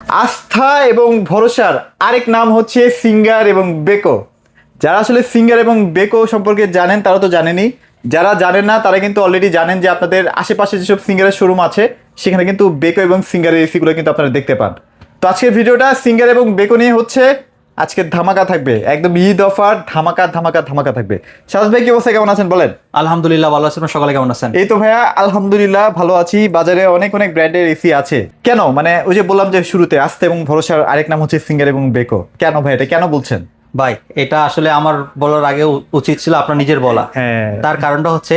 আস্থা এবং ভরসার আরেক নাম হচ্ছে সিঙ্গার এবং বেকো। যারা আসলে সিঙ্গার এবং বেকো সম্পর্কে জানেন তারা তো জানেনই, যারা জানেন না তারা কিন্তু অলরেডি জানেন যে আপনাদের আশেপাশে যেসব সিঙ্গারের শোরুম আছে সেখানে কিন্তু বেকো এবং সিঙ্গারের এসিগুলো কিন্তু আপনারা দেখতে পান। তো আজকের ভিডিওটা সিঙ্গার এবং বেকো নিয়ে হচ্ছে। আজকে ধামাকা থাকবে, একদম ঈদ অফার, ধামাকা ধামাকা ধামাকা থাকবে। সারস ভাই কি অবস্থা, কেমন আছেন বলেন? আলহামদুলিল্লাহ ভালো আছেন, সকালে কেমন আছেন? এই তো ভাইয়া আলহামদুলিল্লাহ ভালো আছি। বাজারে অনেক অনেক ব্র্যান্ডের এসি আছে। কেন মানে ওই যে বললাম যে শুরুতে আস্থা এবং ভরসার আরেক নাম হচ্ছে সিঙ্গার এবং বেকো। কেন ভাই এটা কেন বলছেন? ভাই এটা আসলে আমার বলার আগে উচিত ছিল আপনার নিজের বলা। হ্যাঁ, তার কারণটা হচ্ছে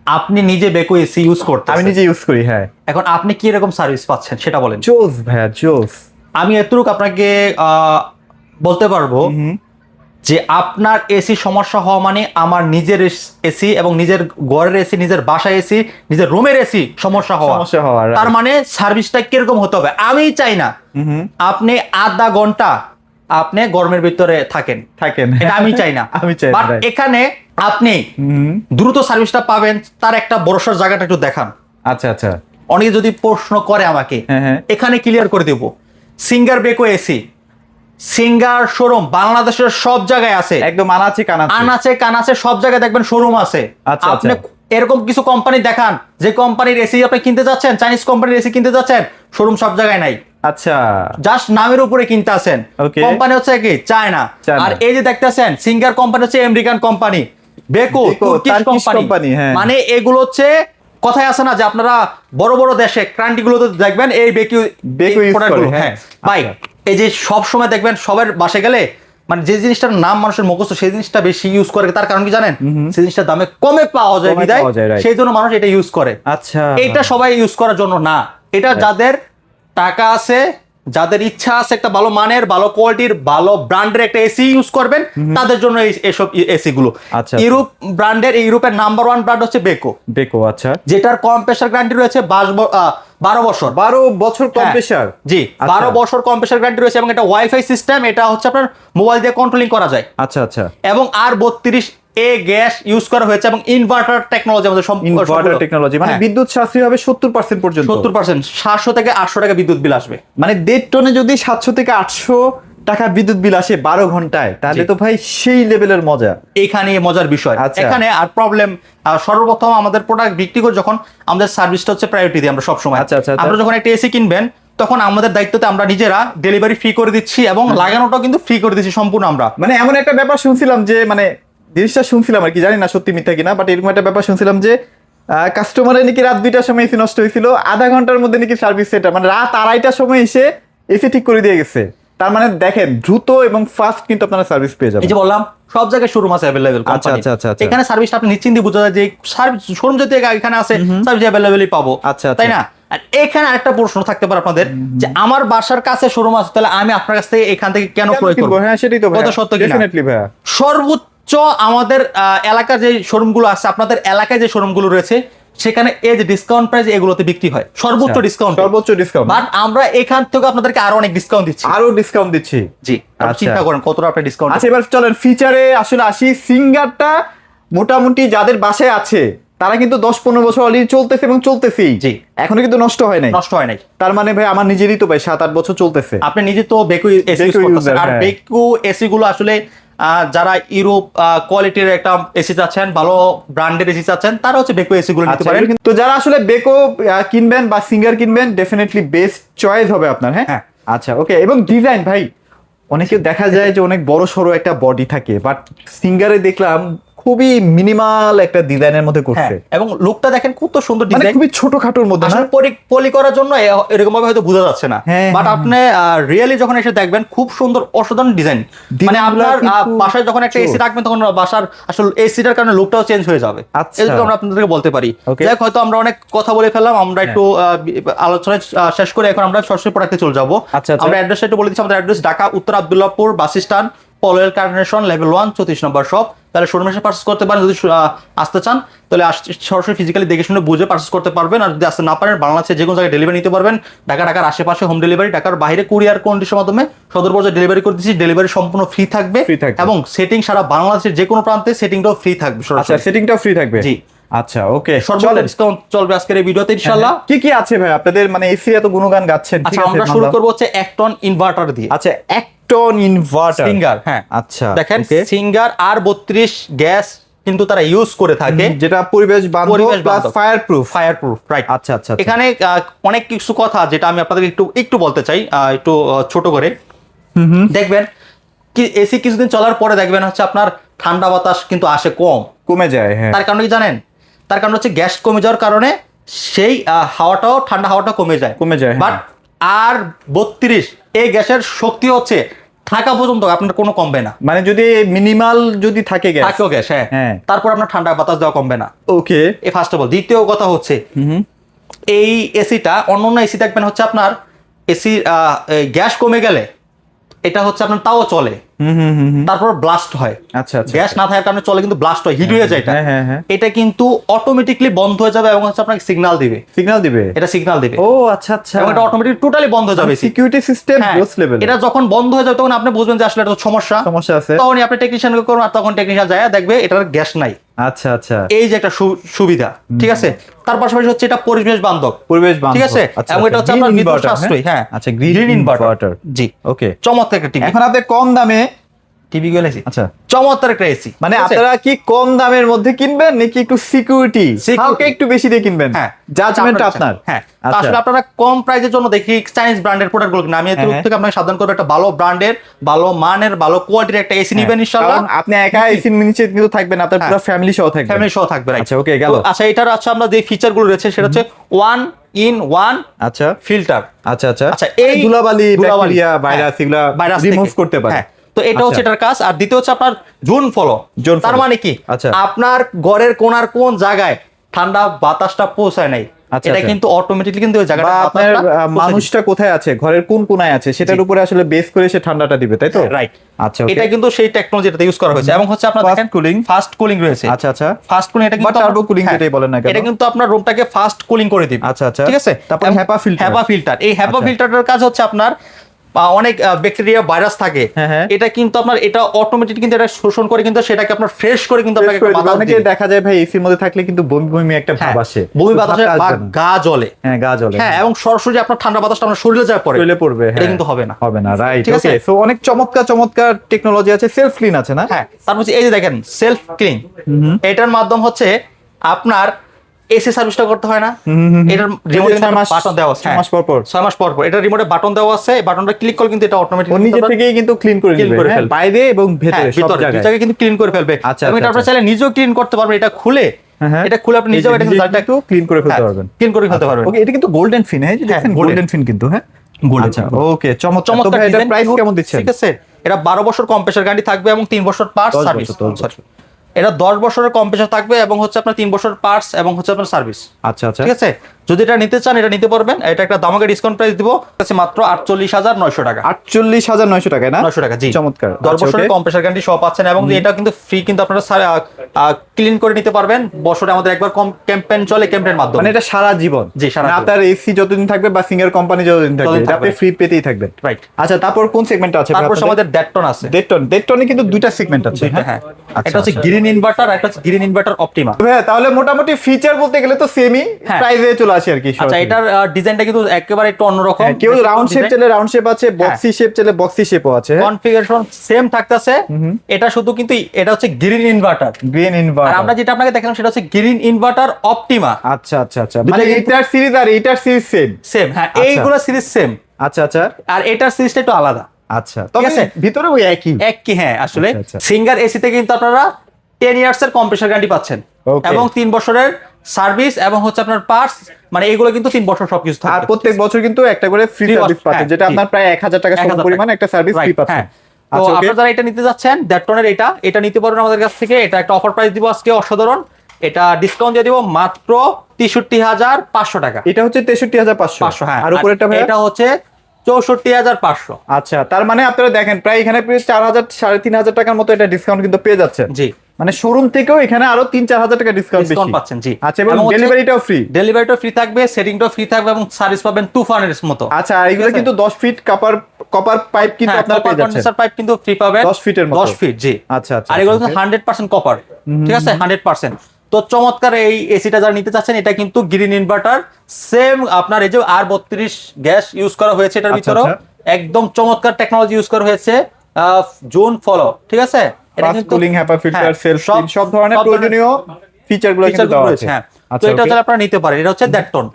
আপনি নিজে বেকো এসি ইউজ করতে, আমি নিজে ইউজ করি। হ্যাঁ, এখন আপনি কি রকম সার্ভিস পাচ্ছেন সেটা বলেন। জোস ভাইয়া জোস। আমি এতটুকু আপনাকে বলতে পারবো যে আপনার এসি সমস্যা হওয়া মানে আমার নিজের এসি এবং নিজের ঘরের এসি, নিজের বাসায় এসি, নিজের রুমের এসি সমস্যা হওয়া। তার মানে সার্ভিসটা কিরকম হতে হবে? আমি চাই না আপনি আধা ঘন্টা আপনি গরমের ভিতরে থাকেন, এটা আমি চাই না। আমি চাই বাট এখানে আপনি দ্রুত সার্ভিসটা পাবেন তার একটা ভরসার জায়গাটা একটু দেখান। আচ্ছা আচ্ছা, অনেকে যদি প্রশ্ন করে আমাকে, এখানে ক্লিয়ার করে দেব। Singer Beko AC Singer showroom বাংলাদেশের সব জায়গায় আছে, একদম আনাচে কানাচে সব জায়গায় দেখবেন শোরুম আছে। আচ্ছা, আপনি এরকম কিছু কোম্পানি দেখান যে কোম্পানির এসি আপনি কিনতে যাচ্ছেন, চাইনিজ কোম্পানির এসি কিনতে যাচ্ছেন, শোরুম সব জায়গায় নাই। আচ্ছা, জাস্ট নামের উপরে কিনতে আছেন। কোম্পানি হচ্ছে কি চায়না, আর এই যে দেখতেছেন সিঙ্গার কোম্পানি হচ্ছে American company, Beko Turkish company. মানে এগুলো হচ্ছে কথাই আছে না যে আপনারা বড় বড় দেশে ক্রান্তিগুলোতে দেখবেন এই বেকো প্রোডাক্টগুলো। হ্যাঁ ভাই, এই যে সব সময় দেখবেন সবার বাসে গেলে মানে যে জিনিসটার নাম মানুষের মুখস্থ সেই জিনিসটা বেশি ইউজ করে। তার কারণ কি জানেন? সেই জিনিসটার দামে কমে পাওয়া যায় বিধায় সেই জন্য মানুষ এটা ইউজ করে। আচ্ছা, এটা সবাই ইউজ করার জন্য না, এটা যাদের টাকা আছে, যাদের ইচ্ছা আছে একটা ভালো মানের, ভালো কোয়ালিটির, ভালো ব্র্যান্ডের একটা এসি ইউজ করবেন তাদের জন্য এইসব এসি গুলো। আচ্ছা, ইউরোপ ব্র্যান্ডের, ইউরোপের নাম্বার 1 ব্র্যান্ড হচ্ছে বেকো। আচ্ছা, যেটার কম্প্রেসার গ্যারান্টি রয়েছে 12 বছর। 12 বছর কম্প্রেসার? জি, 12 বছর কম্প্রেসার গ্যারান্টি রয়েছে এবং এটা ওয়াইফাই সিস্টেম, এটা হচ্ছে আপনার মোবাইল দিয়ে কন্ট্রোলিং করা যায়। আচ্ছা আচ্ছা, এবং আর 32A গ্যাস ইউজ করা হয়েছে এবং ইনভার্টার টেকনোলজি, আমাদের ইনভার্টার টেকনোলজি, মানে বিদ্যুৎ সাশ্রয় হবে 70% পর্যন্ত। 70%, 700 থেকে 800 টাকা বিদ্যুৎ বিল আসবে। মানে 1.5 টনে যদি 700 থেকে 800 টাকা বিদ্যুৎ বিল আসে 12 ঘন্টায়, তাহলে তো ভাই সেই লেভেলের মজা। এখানে মজার বিষয় এখানে আর প্রবলেম, সর্বপ্রথম আমাদের প্রোডাক্ট বিক্রি করে যখন আমাদের সার্ভিসটা হচ্ছে প্রায়োরিটি দিই আমরা সব সময়। আচ্ছা আচ্ছা, আমরা যখন একটা এসি কিনবেন তখন আমাদের দায়িত্বতে আমরা নিজেরা ডেলিভারি ফ্রি করে দিচ্ছি এবং লাগানোটাও কিন্তু ফ্রি করে দিচ্ছি সম্পূর্ণ আমরা। মানে এমন একটা ব্যাপার শুনছিলাম যে, মানে জিনিসটা শুনছিলাম আর কি, জানি না সত্যি মিথ্যা কিনা, বাট এরকম একটা ব্যাপার শুনছিলাম যে কাস্টমারের নাকি রাত 2টার সময় এসি নষ্ট হয়েছিল, আধা ঘন্টার মধ্যে নাকি সার্ভিস সেন্টার মানে রাত 2:30টার সময় এসে এসি ঠিক করে দিয়ে গেছে। তার মানে দেখেন দ্রুত এবং ফাস্ট কিন্তু আপনারা সার্ভিস পেয়ে যাবেন। এই যে বললাম সব জায়গায় শোরুম আছে अवेलेबल কোম্পানি। আচ্ছা আচ্ছা আচ্ছা, এখানে সার্ভিসটা আপনি নিশ্চিন্তে বুঝা যায় যে সার্ভিস শোরুম যদি এখানে আছে সার্ভিস अवेलेबलই পাবো। আচ্ছা, তাই না? আর এখানে আরেকটা প্রশ্ন থাকতে পারে আপনাদের যে আমার বাসার কাছে শোরুম আছে, তাহলে আমি আপনার কাছ থেকে এখান থেকে কেন ক্রয় করব? হ্যাঁ সেটাই তো ভাই, কত সত্য কিনা? ডেফিনেটলি ভাই। সর্বোচ্চ আমাদের এলাকার যে শোরুমগুলো আছে, আপনাদের এলাকায় যে শোরুমগুলো রয়েছে সেখানে এই যে ডিসকাউন্ট প্রাইস এগুলোতে বিক্রি হয় সর্বোচ্চ ডিসকাউন্ট। বাট আমরা এখান থেকে আপনাদেরকে আরো অনেক ডিসকাউন্ট দিচ্ছি। জি, আপনি চিন্তা করেন কতটা আপনি ডিসকাউন্ট। আচ্ছা, এবার চলেন ফিচারে আসলে আসি। সিঙ্গারটা মোটামুটি যাদের বাসায় আছে তারা কিন্তু 10-15 বছর অলরেডি চলতেছে এবং চলতেছেই। জি, এখনো কিন্তু নষ্ট হয় নাই। তার মানে ভাই আমার নিজেরই তো ভাই 7-8 বছর চলতেছে। আপনি নিজে তো বেকো এসি ইউজ করতেছেন, আর বেকো এসি গুলো আসলে যারা ইউরোপ কোয়ালিটির একটা এসি চাচ্ছেন, ভালো ব্র্যান্ডের এসি চাচ্ছেন, তারা হচ্ছে বেকো এসি গুলো নিতে পারেন। তো যারা আসলে বেকো কিনবেন বা সিঙ্গার কিনবেন, ডেফিনেটলি বেস্ট চয়েস হবে আপনার। হ্যাঁ আচ্ছা, ওকে। এবং ডিজাইন ভাই, অনেকে দেখা যায় যে অনেক বড় সড়ো একটা বডি থাকে, বাট সিঙ্গারে দেখলাম খুবই মিনিমাল একটা ডিজাইনের মধ্যে করছে এবং লুকটা দেখেন কত সুন্দর ডিজাইন, খুবই ছোটখাটোর মধ্যে। আসলে পলি করার জন্য এরকম ভাবে হয়তো বোঝা যাচ্ছে না, বাট আপনি রিয়েলি যখন এসে দেখবেন খুব সুন্দর অসাধারণ ডিজাইন। মানে আপনার বাসায় যখন একটা এসি রাখবেন তখন বাসার আসলে এসিটার কারণে লুকটাও চেঞ্জ হয়ে যাবে। এজন্য আমরা আপনাদেরকে বলতে পারি। যাই হয়তো আমরা অনেক কথা বলে ফেললাম, আমরা একটু আলোচনা শেষ করে এখন আমরা সরাসরি প্রোডাক্টে চলে যাবো। আমরা অ্যাড্রেসটা একটু বলে দিচ্ছি। আমাদের অ্যাড্রেস ঢাকা উত্তর Abdullahpur bus stand, Polwel carnation, level 1, 34 নম্বর শপ। তাহলে শোরুমে এসে পারচেস করতে পারেন। যদি আসতে চান তাহলে সরাসরি ফিজিক্যালি দেখে শুনে বুঝে পারচেস করতে পারবেন। আর যদি আসতে না পারেন, বাংলাদেশে যে কোনো জায়গায় ডেলিভারি নিতে পারবেন। ঢাকার আশেপাশে হোম ডেলিভারি, ঢাকার বাইরে কুরিয়ার কন্ডিশনের মাধ্যমে সদর পর্যায়ে ডেলিভারি করে দিচ্ছি। ডেলিভারি সম্পূর্ণ ফ্রি থাকবে এবং সেটিং সারা বাংলাদেশের যে কোনো প্রান্তে সেটিংটাও ফ্রি থাকবে। আচ্ছা, সেটিংটাও ফ্রি থাকবে। জি, আচ্ছা ওকে, সর্বোচ্চ ডিসকাউন্ট চলবে আজকের এই ভিডিওতে ইনশাআল্লাহ। কি কি আছে ভাই আপনাদের, মানে এসি এত গুণগান গাচ্ছেন, ঠিক আচ্ছা আছে আমরা শুরু করব হচ্ছে 1 টন ইনভার্টার দিয়ে। আচ্ছা 1 টন ইনভার্টার সিঙ্গার, হ্যাঁ আচ্ছা দেখেন সিঙ্গার আর 32 গ্যাস কিন্তু তারা ইউজ করে থাকে, যেটা পরিবেশ বান্ধব প্লাস ফায়ার প্রুফ, রাইট। আচ্ছা আচ্ছা। এখানে অনেক কিছু কথা যেটা আমি আপনাদের একটু বলতে চাই, একটু ছোট করে। দেখবেন কি এসি কিছুদিন চলার পরে দেখবেন হচ্ছে আপনার ঠান্ডা বাতাস কিন্তু আসে কমে যায়, হ্যাঁ। তার কারণ কি জানেন? তার কারণ হচ্ছে গ্যাস কমে যাওয়ার কারণে সেই হাওয়াটাও ঠান্ডা হাওয়াটাও কমে যায়। বাট আর 32 এই গ্যাসের শক্তি হচ্ছে থাকা পর্যন্ত আপনার কোনো কমবে না, মানে যদি মিনিমাল যদি থাকে গ্যাস, হ্যাঁ তারপর আপনার ঠান্ডা বাতাস দেওয়া কমবে না। ওকে, এই ফার্স্ট অফ অল। দ্বিতীয় কথা হচ্ছে এই এসিটা অন্য এসি দেখবেন হচ্ছে আপনার এসি গ্যাস কমে গেলে এটা হচ্ছে আপনার তাও চলে, তারপর ব্লাস্ট হয়। আচ্ছা আচ্ছা, গ্যাস না থাকার কারণে চলে কিন্তু ব্লাস্ট হয়, হিট হয়ে যায় এটা। এটা কিন্তু অটোমেটিকলি বন্ধ হয়ে যাবে এবং হচ্ছে আপনাকে সিগন্যাল দিবে, এটা সিগন্যাল দিবে। ও আচ্ছা আচ্ছা, এবং এটা অটোমেটিক টোটালি বন্ধ হয়ে যাবে, সিকিউরিটি সিস্টেম গ্রোস লেভেল। এটা যখন বন্ধ হয়ে যাবে তখন আপনি বুঝবেন যে আসলে এটা সমস্যা আছে, তখনই আপনি টেকনিশিয়ানকে করুন, আর তখন টেকনিশিয়ান যায় দেখবে এটার গ্যাস নাই। আচ্ছা আচ্ছা, এই যে একটা সুবিধা, ঠিক আছে। তার পাশাপাশি হচ্ছে এটা পরিবেশ বান্ধব, ঠিক আছে, এবং এটা হচ্ছে আপনার বিদ্যুৎ সাশ্রয়ী। হ্যাঁ আচ্ছা, গ্রিন ইনভার্টার, জি ওকে। চমৎকার একটা টিভি। এখন আপনি কম দামে টিভি গুলো এসি, আচ্ছা চমৎকার একটা এসি। মানে আপনারা কি কম দামের মধ্যে কিনবেন নাকি একটু সিকিউরিটি হালকা একটু বেশি দিয়ে কিনবেন? হ্যাঁ, জাজমেন্টটা আপনার। হ্যাঁ, আসলে আপনারা কম প্রাইসের জন্য দেখি চাইনিজ ব্র্যান্ডের প্রোডাক্ট গুলো কিনা। আমি এর থেকে আপনাকে সাবধান করব, একটা ভালো ব্র্যান্ডের, ভালো মানের, ভালো কোয়ালিটির একটা এসি নিবেন ইনশাআল্লাহ। আপনি একা এসি নিচে কিন্তু থাকবেন, আপনার পুরো ফ্যামিলি সহ থাকবে। আচ্ছা ওকে, গেল। আচ্ছা এটার আচ্ছা আমরা যে ফিচার গুলো রয়েছে সেটা হচ্ছে 1 in 1 আচ্ছা ফিল্টার। আচ্ছা আচ্ছা, আচ্ছা এই ধুলাবালি ব্যাকটেরিয়া ভাইরাস এগুলা রিমুভ করতে পারে। তো এটা হচ্ছে এটার কাজ। আর দ্বিতীয় হচ্ছে আপনার জোন ফলো। তার মানে কি, আপনার ঘরের কোনার কোন জায়গায় ঠান্ডা বাতাসটা পৌঁছায় নাই, এটা কিন্তু অটোমেটিক্যালি কিন্তু ওই জায়গাটা আপনার মানুষটা কোথায় আছে, ঘরের কোন কোনায় আছে সেটার উপরে আসলে বেস করে সে ঠান্ডাটা দিবে, তাই তো? রাইট। আচ্ছা এটা কিন্তু সেই টেকনোলজি যেটা ইউজ করা হয়েছে। এবং হচ্ছে আপনার দেখেন ফাস্ট কুলিং রয়েছে। আচ্ছা আচ্ছা, ফাস্ট কুলিং, এটা কিন্তু টার্বো কুলিং যেটাই বলেন না কেন, এটা কিন্তু আপনার রুমটাকে ফাস্ট কুলিং করে দিবে। আচ্ছা আচ্ছা, ঠিক আছে। তারপর হ্যাপা ফিল্টার, এই হ্যাপা ফিল্টারের কাজ হচ্ছে আপনার অনেক ব্যাকটেরিয়া ভাইরাস থাকে, এটা কিন্তু আপনার এটা অটোমেটিক কিন্তু এটা শোষণ করে কিন্তু সেটাকে আপনার ফ্রেশ করে কিন্তু আপনাকে একটা বাতাস দিবে। অনেকে দেখা যায় ভাই এসির মধ্যে থাকলে কিন্তু বমি বমি একটা ভাব আসে, বমি বাতাসে গা জ্বলে। হ্যাঁ গা জ্বলে, হ্যাঁ, এবং সরাসরি আপনার ঠান্ডা বাতাসটা আপনার শরীরে যায় পড়বে, এটা কিন্তু হবে না, রাইট। ওকে, সো অনেক চমৎকার টেকনোলজি আছে, সেলফ ক্লিন আছে না? হ্যাঁ, তারপর এই যে দেখেন সেলফ ক্লিন, এটার মাধ্যম হচ্ছে আপনার এসি সার্ভিসটা করতে হয় না। এটার রিমোটে বাটন দেওয়া আছে, 6 মাস পর এটা রিমোটে বাটন দেওয়া আছে, বাটনটা ক্লিক করলে কিন্তু এটা অটোমেটিক নিজে থেকেই কিন্তু ক্লিন করে দিবে, বাইরে এবং ভেতরে সব জায়গায় কিন্তু ক্লিন করে ফেলবে। এবং এটা আপনারা চাইলে নিজেও ক্লিন করতে পারবেন, এটা খুলে আপনি নিজেও এটা কিন্তু ক্লিন করে ফেলতে পারবেন। ওকে, এটা কিন্তু গোল্ডেন ফিন, হ্যাঁ দেখেন গোল্ডেন ফিন কিন্তু, হ্যাঁ আচ্ছা ওকে, চমৎকার। এটা প্রাইস কেমন দিচ্ছেন? ঠিক আছে, এটা 12 বছর কম্প্রেসার গ্যারান্টি থাকবে এবং 3 বছর পার্টস সার্ভিস। এটা 10 বছরের কম্প্রেসার থাকবে এবং হচ্ছে আপনার 3 বছর পার্টস এবং হচ্ছে আপনার সার্ভিস। আচ্ছা আচ্ছা, ঠিক আছে। যদি এটা নিতে চান এটা নিতে পারবেন। এটা একটা দামাকে ডিসকাউন্ট প্রাইস দিব, আছে মাত্র 48,900 টাকা। 48,900 টাকায় না? 900 টাকা, জি। চমৎকার। 10 বছরের কম্প্রেসার গ্যারান্টি সব পাচ্ছেন এবং এটা কিন্তু ফ্রি, কিন্তু আপনারা ক্লিন করে নিতে পারবেন। বছরে আমাদের একবার ক্যাম্পেইন চলে, ক্যাম্পেইনের মাধ্যমে, মানে এটা সারা জীবন। জি, সারা জীবন। আপনার এসি যতদিন থাকবে বা সিঙ্গার কোম্পানি যতদিন থাকবে এটা আপনি ফ্রি পেতেই থাকবেন, রাইট। আচ্ছা, তারপর কোন সেগমেন্ট আছে? তারপর আমাদের ডেটটন আছে। ডেটটনে কিন্তু দুইটা সেগমেন্ট আছে, হ্যাঁ। এটা হচ্ছে গ্রিন ইনভার্টার, একটা হচ্ছে গ্রিন ইনভার্টার অপটিমা। হ্যাঁ, তাহলে মোটামুটি ফিচার বলতে গেলে তো সেমই প্রাইসে চলে আসে আর কি। আচ্ছা, এটার ডিজাইনটা কিন্তু একেবারে একটু অন্যরকম। কেউ রাউন্ড শেপ চাইলে রাউন্ড শেপ আছে, বক্সি শেপ চাইলে বক্সি শেপও আছে। কনফিগারেশন সেম থাকতেছে। এটা শুধু কিন্তু এটা হচ্ছে গ্রিন ইনভার্টার। আর আমরা যেটা আপনাকে দেখালাম সেটা হচ্ছে গ্রিন ইনভার্টার অপটিমা। আচ্ছা আচ্ছা আচ্ছা, মানে এটার সিরিজ আর এটার সিরিজ সেম। হ্যাঁ, এইগুলো সিরিজ সেম। আচ্ছা আচ্ছা, আর এটার সিরিজটা একটু আলাদা। আচ্ছা, তবে ভিতরে ওই একই। হ্যাঁ, আসলে সিঙ্গার এসিতে কিন্তু আপনারা 10 ইয়ার্স এর কম্প্রেসার গ্যারান্টি পাচ্ছেন এবং 3 বছরের সার্ভিস এবং হচ্ছে আপনার পার্টস, মানে এগুলো কিন্তু 3 বছর সবকিছু থাকবে। আর প্রত্যেক বছর কিন্তু একটা করে ফ্রি সার্ভিস পাচ্ছেন, যেটা আপনার প্রায় 1000 টাকা সম পরিমাণ একটা সার্ভিস ফ্রি পাচ্ছেন। তো আপনারা যারা এটা নিতে যাচ্ছেন ডেটটনের এটা নিতে পারবেন আমাদের কাছ থেকে। এটা একটা অফার প্রাইস দিব আজকে, অসাধারণ। এটা ডিসকাউন্ট দিয়ে দিব মাত্র 63,500 টাকা। এটা হচ্ছে 63,500। হ্যাঁ, আর উপরেরটা ভাই এটা হচ্ছে 64,500। আচ্ছা, তার মানে আপনারা দেখেন প্রায় এখানে 4,000 3,500 টাকার মতো এটা ডিসকাউন্ট কিন্তু পেয়ে যাচ্ছেন। জি, মানে শোরুম থেকেও এখানে আরো 3-4,000 টাকা ডিসকাউন্ট পাচ্ছেন। জি, আচ্ছা, এবং ডেলিভারিটাও ফ্রি। ডেলিভারিটাও ফ্রি থাকবে, সেটিংটাও ফ্রি থাকবে এবং সার্ভিস পাবেন তুফানের মতো। আচ্ছা, আর এগুলো কিন্তু 10 ফিট কপার পাইপ কিন্তু আপনারা পেয়ে যাচ্ছেন। কন্ডেন্সার পাইপ কিন্তু ফ্রি পাবেন 10 ফিটের মতো। 10 ফিট, জি। আচ্ছা আচ্ছা, আর এগুলো কিন্তু 100% কপার, ঠিক আছে, 100%। তো চমৎকার এই এসিটা যারা নিতে চাচ্ছেন, এটা কিন্তু গ্রিন ইনভার্টার, সেম আপনার এই যে R32 গ্যাস ইউজ করা হয়েছে এটার আচ্ছা, ভিতরেও, আচ্ছা। একদম চমৎকার টেকনোলজি ইউজ করা হয়েছে, জোন ফলো, ঠিক আছে? এটা ফাস্ট কুলিং, HEPA ফিল্টার, হ্যাঁ, সেলফ ক্লিন, সব ধরনের প্রয়োজনীয় ফিচারগুলো কিন্তু দেওয়া আছে। হ্যাঁ। তো আচ্ছা, এটা okay। যারা আপনারা নিতে পারেন, এটা হচ্ছে 1.5 টন।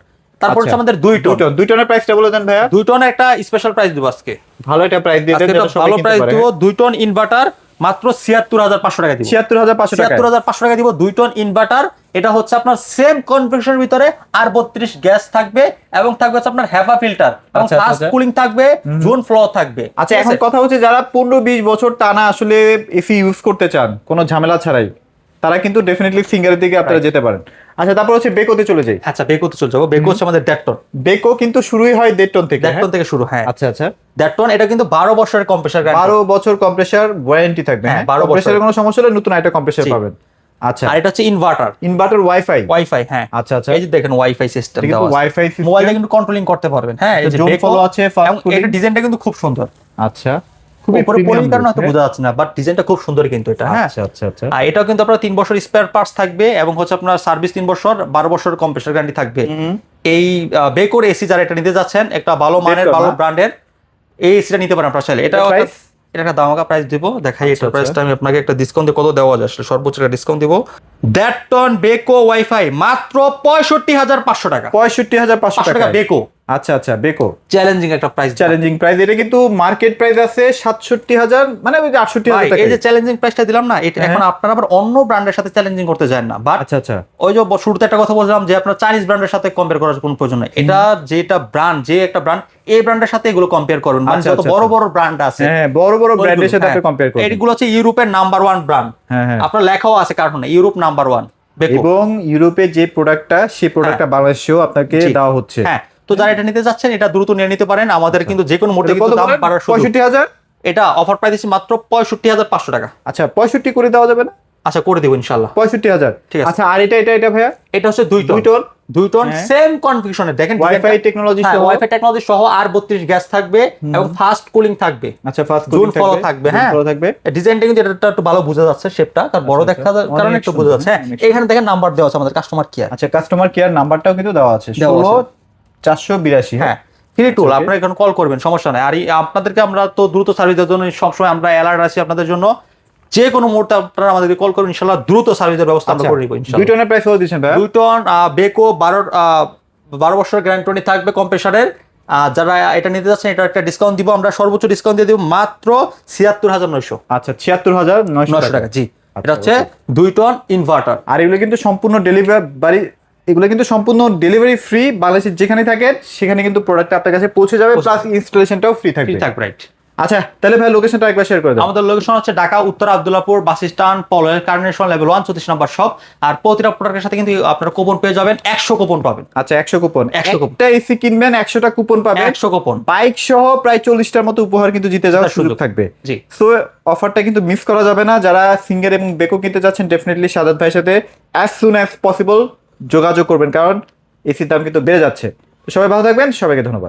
তারপর হচ্ছে আচ্ছা। আমাদের 2 টন। 2 টনের প্রাইসটা বলে দেন ভাইয়া। 2 টনের একটা স্পেশাল প্রাইস দিব আজকে। ভালো একটা প্রাইস দিয়ে দেন আজকে যেটা একটা সবাই ভালো কিনতে প্রাইস পারে। দিব, 2 টন ইনভার্টার মাত্র ৭৬,৫০০ টাকা দিব। ৭৬,৫০০ টাকা। ৭৬,৫০০ টাকা দিব 2 টন ইনভার্টার। এটা হচ্ছে আপনার সেম কনফিগারেশনের ভিতরে R32 গ্যাস থাকবে এবং থাকবে হচ্ছে আপনার HEPA ফিল্টার এবং আচ্ছা, ফাস্ট আচ্ছা। কুলিং থাকবে, জোন ফ্লো থাকবে। আচ্ছা, ঠিক এখন আছে? কথা হচ্ছে যারা 15-20 বছর টানা আসলে এসি ইউজ করতে চান কোনো ঝামেলা ছাড়াই, তারা কিন্তু ডেফিনেটলি সিঙ্গারের দিকে আপনারা যেতে পারেন। আচ্ছা, তারপর হচ্ছে বেকোতে চলে যাই। আচ্ছা, বেকোতে চলে যাবো। বেকো হচ্ছে আমাদের 1.5 টন। বেকো কিন্তু শুরুই হয় 1.5 টন থেকে। 1.5 টন থেকে শুরু, হ্যাঁ। আচ্ছা, আচ্ছা। 1.5 টন, এটা কিন্তু 12 বছরের কম্প্রেসার গ্যারান্টি। 12 বছর কম্প্রেসার ওয়ারেন্টি থাকবে। হ্যাঁ, হ্যাঁ, 12 কম্প্রেসারের কোনো সমস্যা হলে নতুন একটা কম্প্রেসার জি। পাবেন। আচ্ছা, আর এটা হচ্ছে ইনভার্টার, ইনভার্টার ওয়াইফাই। ওয়াইফাই, হ্যাঁ। আচ্ছা, আচ্ছা। এই যে দেখেন ওয়াইফাই সিস্টেম এটা দেওয়া কিন্তু আছে। Wi-Fi system। মোবাইলে কিন্তু কন্ট্রোলিং করতে পারবেন, হ্যাঁ। এই যে জোন বেকো ফলো আছে, ফাস্ট এবং কুলিং। এটা ডিজাইনটা কিন্তু খুব সুন্দর। আচ্ছা, খুবই উপরে প্রিমিয়াম পলির কারণে হয়তো বোঝা যাচ্ছে না, বাট ডিজাইনটা খুব সুন্দর কিন্তু এটা, হ্যাঁ। আচ্ছা, আচ্ছা, আচ্ছা। আর এটাও কিন্তু আপনার 3 বছর স্পেয়ার পার্টস থাকবে এবং হচ্ছে আপনার সার্ভিস 3 বছর, 12 বছর কম্প্রেসার গ্যারান্টি থাকবে। এই বেকোর এসি যারা এটা নিতে যাচ্ছেন, একটা ভালো মানের, বেকো, ভালো না? ব্র্যান্ডের এই এসিটা নিতে পারেন আপনারা চাইলে। এটা price? এটা একটা দামাকা প্রাইস দিব, দেখাই। আচ্ছা, এটা আচ্ছা। প্রাইসটা আমি আপনাকে একটা ডিসকাউন্ট দিয়ে কত দেওয়া যায়, আসলে সর্বোচ্চ একটা ডিসকাউন্ট দিব। 1.5 টন বেকো ওয়াইফাই মাত্র 65,500 টাকা। 65,500 500 টাকা টাকা। বেকো। আচ্ছা, আচ্ছা, বেকো চ্যালেঞ্জিং একটা প্রাইস। Challenging price. এটা কিন্তু মার্কেট প্রাইস আছে 67,000, মানে ওই যে 68,000 টাকা। এই যে চ্যালেঞ্জিং প্রাইসটা দিলাম না, এটা হ্যাঁ। এখন আপনারা আবার অন্য ব্র্যান্ডের সাথে চ্যালেঞ্জিং করতে যান না, বাট আচ্ছা, আচ্ছা। ওই যে শুরুতে একটা কথা বললাম যে আপনার চাইনিজ ব্র্যান্ডের সাথে কম্পেয়ার করার কোনো প্রয়োজন নেই। এটা যেটা ব্র্যান্ড, যে একটা ব্র্যান্ড, এই ব্র্যান্ডের সাথে এগুলো কম্পেয়ার করুন। মানে আচ্ছা, যত আচ্ছা, বড় আচ্ছা। বড় ব্র্যান্ড আছে, হ্যাঁ, বড় বড় ব্র্যান্ডের সাথে আপনি কম্পেয়ার করুন। এগুলো হচ্ছে ইউরোপের নাম্বার 1 ব্র্যান্ড। হ্যাঁ, হ্যাঁ। আপনার লেখাও আছে কার্টুনে, ইউরোপ নাম্বার 1 বেকো। এবং ইউরোপে যে প্রোডাক্টটা, সেই প্রোডাক্টটা বাংলাদেশেও আপনাকে জি। দেওয়া হচ্ছে। হ্যাঁ, তো যারা এটা নিতে যাচ্ছেন, এটা দ্রুত নিয়ে নিতে পারেন। আমাদের কিন্তু যে কোনো মুহূর্তে এটা কিন্তু কত দাম বলেন? বাড়ার সুযোগ। 65,000? এটা অফার প্রাইস দিচ্ছি মাত্র 65,500 টাকা। আচ্ছা, 65 করে দেওয়া যাবে না? আচ্ছা, করে দেবো ইনশাল্লাহ। 65,000। ঠিক আছে। আচ্ছা, আর এটা ভাইয়া? এটা হচ্ছে 2 টন। 2 টন? 2 টন হ্যাঁ। সেম কনফিগারেশনে, দেখেন ওয়াইফাই টেকনোলজি সহ। ওয়াইফাই টেকনোলজি সহ R32 গ্যাস থাকবে এবং ফাস্ট কুলিং থাকবে। আচ্ছা, ফাস্ট জোন ফলো থাকবে, হ্যাঁ। থাকবে। ডিজাইনটা কিন্তু এটা একটু ভালো বোঝা যাচ্ছে, শেপটা তার বড় আচ্ছা, দেখার আচ্ছা। কারণে অনেক একটু বোঝা সুন্দর, যাচ্ছে, হ্যাঁ। অনেক এখানে দেখেন নাম্বার দেওয়া আছে আমাদের কাস্টমার কেয়ার। আচ্ছা, কাস্টমার কেয়ার নাম্বারটাও কিন্তু দেওয়া আছে, দেওয়া আছে। 16,482। হ্যাঁ, ফ্রি টুল, okay। আপনারা এখন কল করবেন, সমস্যা নাই। আর আপনাদেরকে আমরা তো দ্রুত সার্ভিস দেওয়ার জন্য সবসময় আমরা অ্যালার্ট আছি আপনাদের জন্য। যে কোনো মুহূর্তে আপনারা আমাদেরকে কল করুন, ইনশাআল্লাহ দ্রুত সার্ভিসের ব্যবস্থা আমরা আচ্ছা, করে নিব 2 ইনশাআল্লাহ। টনের প্রাইস কত দিচ্ছেন ভাইয়া? 2 টন বেকো 12 বছর গ্যারান্টি থাকবে কম্প্রেসারের। যারা এটা নিতে যাচ্ছেন, এটা একটা ডিসকাউন্ট দিব আমরা, সর্বোচ্চ ডিসকাউন্ট দিয়ে দিব মাত্র 76,900 আচ্ছা, 76,900 টাকা। জি, আচ্ছা, এটা হচ্ছে okay। 2 ton inverter. আর এগুলো কিন্তু সম্পূর্ণ ডেলিভারি, এগুলো কিন্তু সম্পূর্ণ ডেলিভারি ফ্রি। বাংলাদেশের যেখানে থাকেন সেখানে কিন্তু প্রোডাক্ট আপনার কাছে পৌঁছে যাবে, প্লাস ইনস্টলেশনটাও ফ্রি থাকবে। থাকবে, রাইট। আচ্ছা, তাহলে ভাই লোকেশনটা একবার শেয়ার করে দাও। আমাদের লোকেশন হচ্ছে ঢাকা উত্তর আব্দুল্লাহপুর বাস স্ট্যান্ড, পলয়ের কার্নেশন লেভেল 1 34 নম্বর শপ। আর প্রতিটা প্রোডাক্টের সাথে কিন্তু আপনারা কুপন পেয়ে যাবেন, 100 কুপন পাবেন। আচ্ছা, 100 কুপন। 100 কুপন। একটা এসি কিনবেন, 100টা কুপন পাবেন। 100 কুপন। বাইক সহ প্রায় 40টার মতো উপহার কিন্তু জিতে যাওয়ার সুযোগ থাকবে। জি। সো অফারটা কিন্তু মিস করা যাবে না। যারা সিঙ্গার এবং বেকো কিনতে যাচ্ছেন, ডেফিনেটলি সাদাত ভাইয়ের সাথে অ্যাজ সুন অ্যাজ পসিবল যোগাযোগ করবেন, কারণ এসির দাম কিন্তু বেড়ে যাচ্ছে। তো সবাই ভালো থাকবেন, সবাইকে ধন্যবাদ।